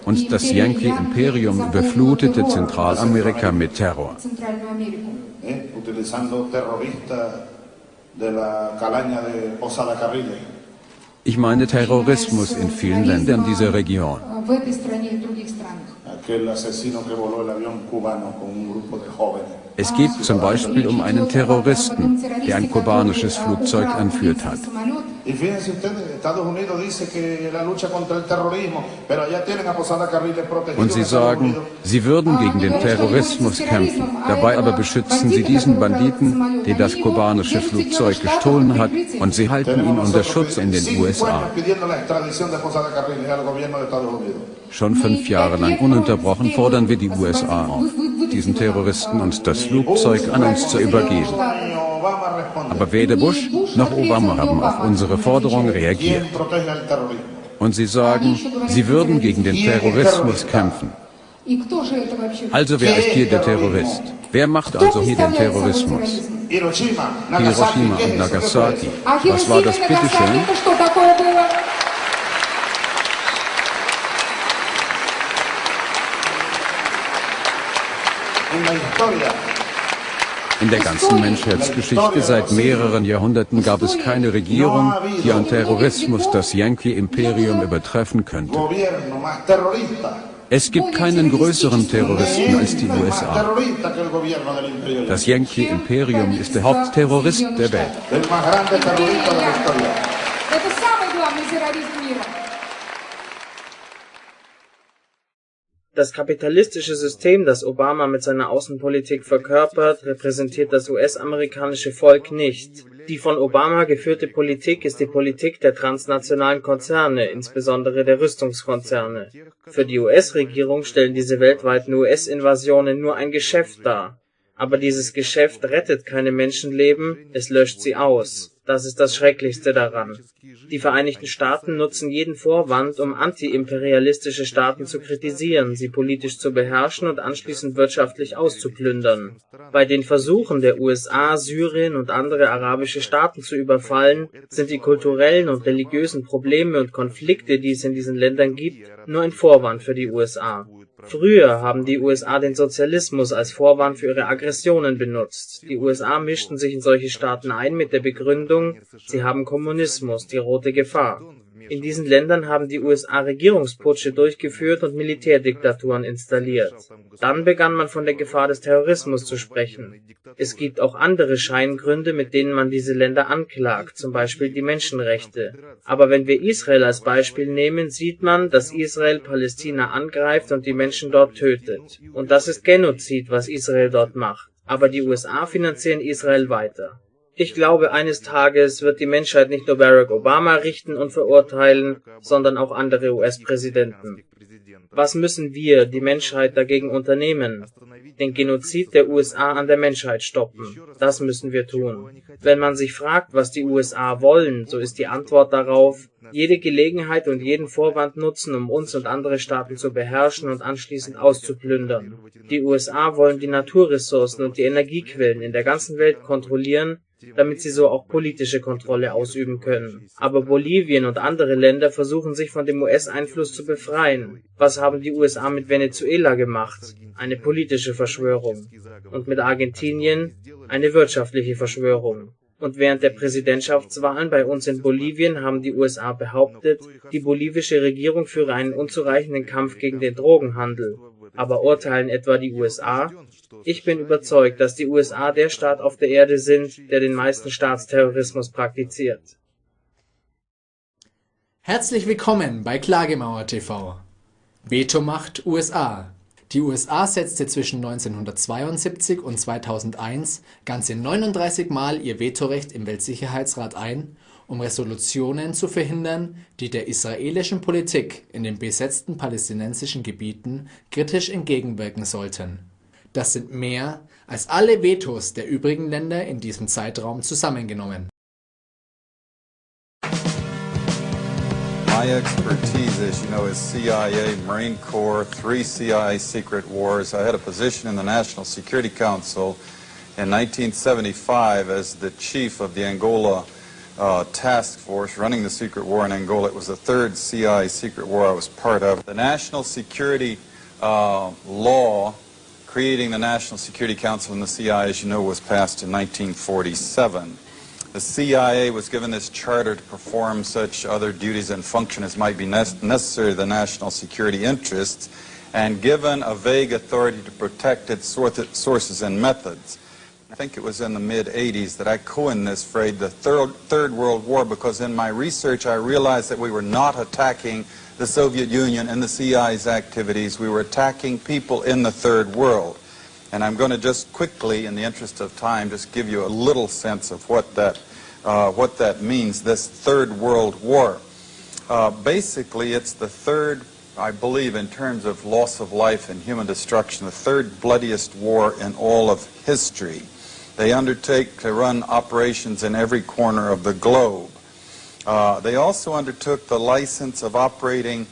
Und das Yankee-Imperium überflutete Zentralamerika mit Terror. Ich meine Terrorismus in vielen Ländern dieser Region. Es geht zum Beispiel um einen Terroristen, der ein kubanisches Flugzeug entführt hat. Und sie sagen, sie würden gegen den Terrorismus kämpfen. Dabei aber beschützen sie diesen Banditen, der das kubanische Flugzeug gestohlen hat, und sie halten ihn unter Schutz in den USA. Schon 5 Jahre lang ununterbrochen fordern wir die USA auf, diesen Terroristen und das Flugzeug an uns zu übergeben. Aber weder Bush noch Obama haben auf unsere Forderung reagiert. Und sie sagen, sie würden gegen den Terrorismus kämpfen. Also wer ist hier der Terrorist? Wer macht also hier den Terrorismus? Hiroshima und Nagasaki. Was war das bitteschön? In der ganzen Menschheitsgeschichte seit mehreren Jahrhunderten gab es keine Regierung, die an Terrorismus das Yankee-Imperium übertreffen könnte. Es gibt keinen größeren Terroristen als die USA. Das Yankee-Imperium ist der Hauptterrorist der Welt. Das kapitalistische System, das Obama mit seiner Außenpolitik verkörpert, repräsentiert das US-amerikanische Volk nicht. Die von Obama geführte Politik ist die Politik der transnationalen Konzerne, insbesondere der Rüstungskonzerne. Für die US-Regierung stellen diese weltweiten US-Invasionen nur ein Geschäft dar. Aber dieses Geschäft rettet keine Menschenleben, es löscht sie aus. Das ist das Schrecklichste daran. Die Vereinigten Staaten nutzen jeden Vorwand, um antiimperialistische Staaten zu kritisieren, sie politisch zu beherrschen und anschließend wirtschaftlich auszuplündern. Bei den Versuchen der USA, Syrien und andere arabische Staaten zu überfallen, sind die kulturellen und religiösen Probleme und Konflikte, die es in diesen Ländern gibt, nur ein Vorwand für die USA. Früher haben die USA den Sozialismus als Vorwand für ihre Aggressionen benutzt. Die USA mischten sich in solche Staaten ein mit der Begründung, sie haben Kommunismus, die rote Gefahr. In diesen Ländern haben die USA Regierungsputsche durchgeführt und Militärdiktaturen installiert. Dann begann man von der Gefahr des Terrorismus zu sprechen. Es gibt auch andere Scheingründe, mit denen man diese Länder anklagt, zum Beispiel die Menschenrechte. Aber wenn wir Israel als Beispiel nehmen, sieht man, dass Israel Palästina angreift und die Menschen dort tötet. Und das ist Genozid, was Israel dort macht. Aber die USA finanzieren Israel weiter. Ich glaube, eines Tages wird die Menschheit nicht nur Barack Obama richten und verurteilen, sondern auch andere US-Präsidenten. Was müssen wir, die Menschheit, dagegen unternehmen? Den Genozid der USA an der Menschheit stoppen. Das müssen wir tun. Wenn man sich fragt, was die USA wollen, so ist die Antwort darauf, jede Gelegenheit und jeden Vorwand nutzen, um uns und andere Staaten zu beherrschen und anschließend auszuplündern. Die USA wollen die Naturressourcen und die Energiequellen in der ganzen Welt kontrollieren, damit sie so auch politische Kontrolle ausüben können. Aber Bolivien und andere Länder versuchen sich von dem US-Einfluss zu befreien. Was haben die USA mit Venezuela gemacht? Eine politische Verschwörung. Und mit Argentinien eine wirtschaftliche Verschwörung. Und während der Präsidentschaftswahlen bei uns in Bolivien haben die USA behauptet, die bolivische Regierung führe einen unzureichenden Kampf gegen den Drogenhandel. Aber urteilen etwa die USA? Ich bin überzeugt, dass die USA der Staat auf der Erde sind, der den meisten Staatsterrorismus praktiziert. Herzlich willkommen bei Klagemauer TV. Vetomacht USA. Die USA setzte zwischen 1972 und 2001 ganze 39 Mal ihr Vetorecht im Weltsicherheitsrat ein, um Resolutionen zu verhindern, die der israelischen Politik in den besetzten palästinensischen Gebieten kritisch entgegenwirken sollten. Das sind mehr als alle Vetos der übrigen Länder in diesem Zeitraum zusammengenommen. My expertise, as you know, is CIA, Marine Corps, 3 CIA secret wars. I had a position in the National Security Council in 1975 as the chief of the Angola task force running the secret war in Angola. It was the third CIA secret war I was part of. The national security law creating the National Security Council and the CIA, as you know, was passed in 1947. The CIA was given this charter to perform such other duties and function as might be necessary to the national security interests, and given a vague authority to protect its sources and methods. I think it was in the mid-'80s that I coined this phrase, the Third World War, because in my research I realized that we were not attacking the Soviet Union and the CIA's activities. We were attacking people in the Third World. And I'm going to just quickly, in the interest of time, just give you a little sense of what that means, this Third World War. Basically, it's the third, I believe, in terms of loss of life and human destruction, the third bloodiest war in all of history. They undertake to run operations in every corner of the globe. They also undertook the license of operating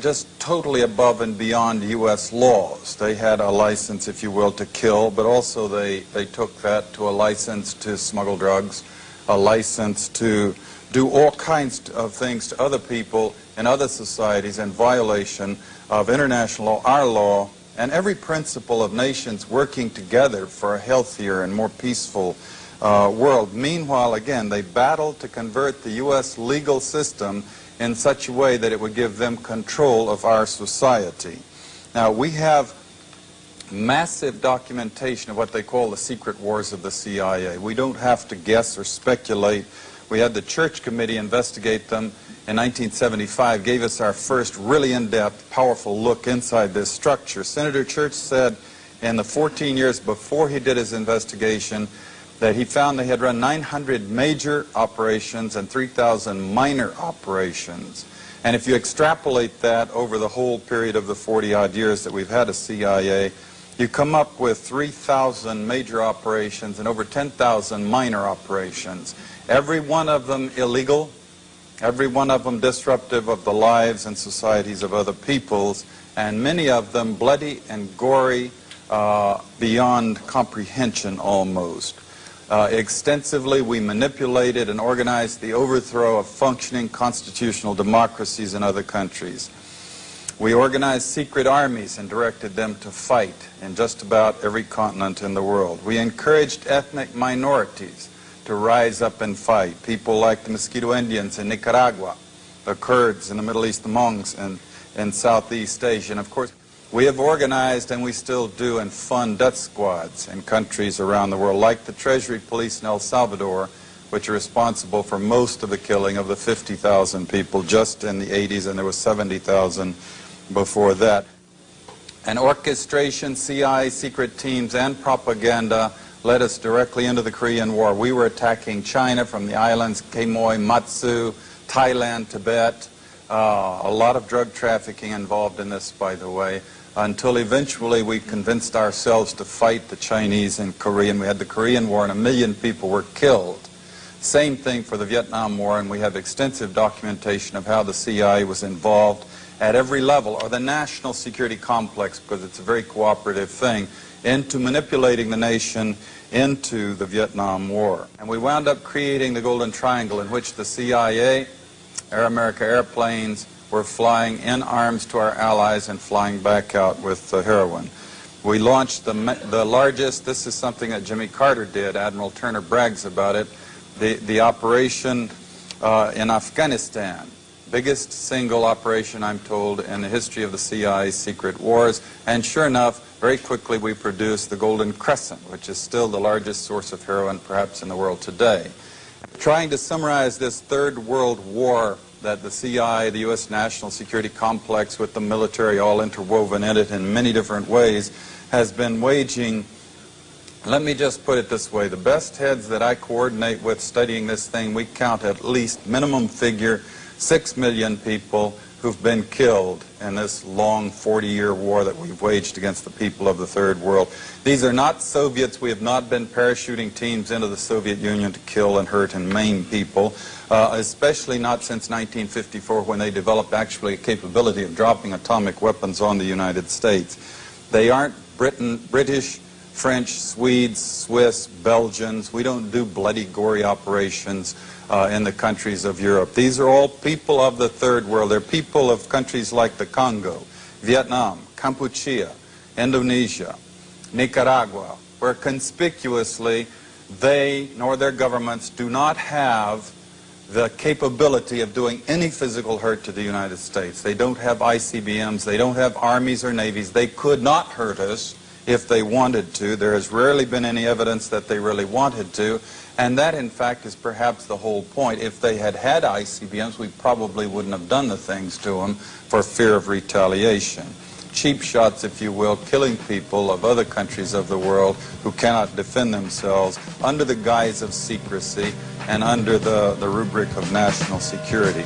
just totally above and beyond U.S. laws. They had a license, if you will, to kill, but also they took that to a license to smuggle drugs, a license to do all kinds of things to other people in other societies in violation of international law, our law, and every principle of nations working together for a healthier and more peaceful world. Meanwhile, again, they battled to convert the U.S. legal system in such a way that it would give them control of our society. Now, we have massive documentation of what they call the secret wars of the CIA. We don't have to guess or speculate. We had the Church Committee investigate them in 1975, gave us our first really in-depth, powerful look inside this structure. Senator Church said in the 14 years before he did his investigation that he found they had run 900 major operations and 3,000 minor operations. And if you extrapolate that over the whole period of the 40-odd years that we've had a CIA, you come up with 3,000 major operations and over 10,000 minor operations. Every one of them illegal, every one of them disruptive of the lives and societies of other peoples, and many of them bloody and gory beyond comprehension almost. Extensively, we manipulated and organized the overthrow of functioning constitutional democracies in other countries. We organized secret armies and directed them to fight in just about every continent in the world. We encouraged ethnic minorities to rise up and fight, people like the Mosquito Indians in Nicaragua, the Kurds in the Middle East, the Monks in Southeast Asia, and of course, we have organized, and we still do, and fund death squads in countries around the world, like the Treasury Police in El Salvador, which are responsible for most of the killing of the 50,000 people just in the 80s, and there was 70,000 before that. And orchestration, CIA secret teams, and propaganda led us directly into the Korean War. We were attacking China from the islands, Quemoy, Matsu, Thailand, Tibet. A lot of drug trafficking involved in this, by the way, until eventually we convinced ourselves to fight the Chinese in Korea, and we had the Korean War, and 1 million people were killed. Same thing for the Vietnam War, and we have extensive documentation of how the CIA was involved at every level, or the national security complex, because it's a very cooperative thing, into manipulating the nation into the Vietnam War. And we wound up creating the Golden Triangle, in which the CIA, Air America airplanes were flying in arms to our allies and flying back out with heroin. We launched the largest, this is something that Jimmy Carter did, Admiral Turner brags about it, the operation in Afghanistan. Biggest single operation, I'm told, in the history of the CIA's secret wars. And sure enough, very quickly we produced the Golden Crescent, which is still the largest source of heroin perhaps in the world today. Trying to summarize this Third World War that the CIA, the U.S. national security complex with the military all interwoven in it in many different ways, has been waging. Let me just put it this way. The best heads that I coordinate with studying this thing, we count at least minimum figure 6 million people who've been killed in this long 40-year war that we've waged against the people of the Third World. These are not Soviets. We have not been parachuting teams into the Soviet Union to kill and hurt and maim people, especially not since 1954 when they developed actually a capability of dropping atomic weapons on the United States. They aren't British French, Swedes, Swiss, Belgians. We don't do bloody, gory operations in the countries of Europe. These are all people of the third world. They're people of countries like the Congo, Vietnam, Kampuchea, Indonesia, Nicaragua, where conspicuously they nor their governments do not have the capability of doing any physical hurt to the United States. They don't have ICBMs, they don't have armies or navies. They could not hurt us if they wanted to. There has rarely been any evidence that they really wanted to, and that in fact is perhaps the whole point. If they had had ICBMs, we probably wouldn't have done the things to them for fear of retaliation. Cheap shots, if you will, killing people of other countries of the world who cannot defend themselves under the guise of secrecy and under the rubric of national security.